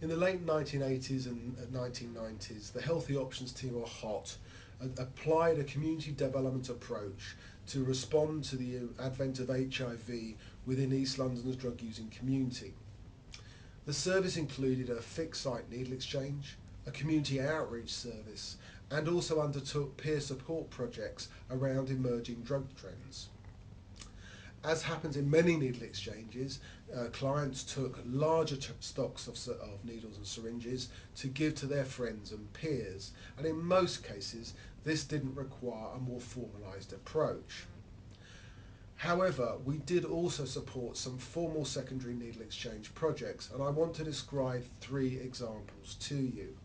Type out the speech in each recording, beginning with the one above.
In the late 1980s and 1990s, the Healthy Options team, or HOT, applied a community development approach to respond to the advent of HIV within East London's drug using community. The service included a fixed site needle exchange, a community outreach service, and also undertook peer support projects around emerging drug trends. As happens in many needle exchanges, clients took larger stocks of needles and syringes to give to their friends and peers, and in most cases this didn't require a more formalised approach. However, we did also support some formal secondary needle exchange projects, and I want to describe three examples to you.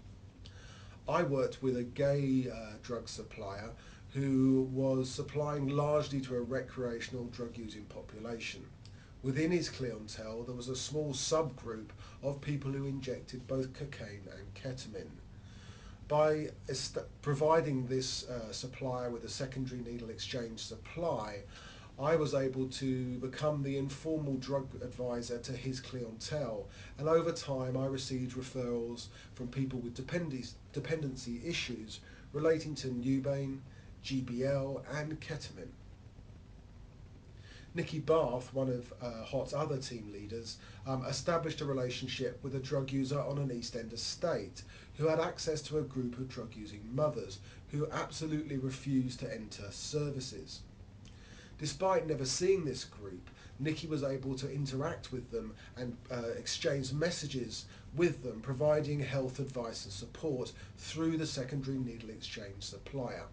I worked with a gay drug supplier who was supplying largely to a recreational drug using population. Within his clientele there was a small subgroup of people who injected both cocaine and ketamine. By providing this supplier with a secondary needle exchange supply, I was able to become the informal drug advisor to his clientele, and over time I received referrals from people with dependency issues relating to Nubain, GBL and ketamine. Nikki Barth, one of HOT's other team leaders, established a relationship with a drug user on an East End estate who had access to a group of drug using mothers who absolutely refused to enter services. Despite never seeing this group, Nikki was able to interact with them and exchange messages with them, providing health advice and support through the secondary needle exchange supplier.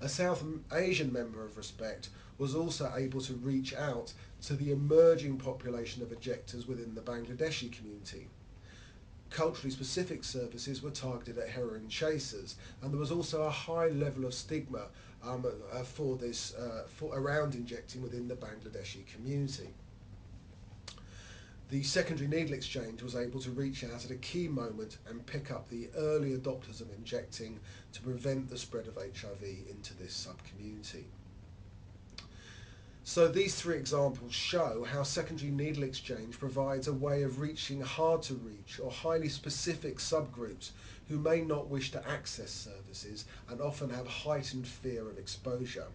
A South Asian member of Respect was also able to reach out to the emerging population of ejectors within the Bangladeshi community. Culturally specific services were targeted at heroin chasers, and there was also a high level of stigma around injecting within the Bangladeshi community. The secondary needle exchange was able to reach out at a key moment and pick up the early adopters of injecting to prevent the spread of HIV into this sub-community. So these three examples show how secondary needle exchange provides a way of reaching hard to reach or highly specific subgroups who may not wish to access services and often have heightened fear of exposure.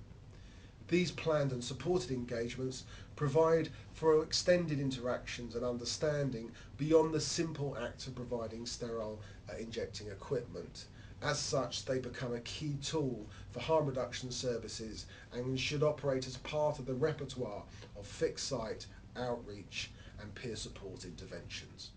These planned and supported engagements provide for extended interactions and understanding beyond the simple act of providing sterile injecting equipment. As such, they become a key tool for harm reduction services and should operate as part of the repertoire of fixed site, outreach and peer support interventions.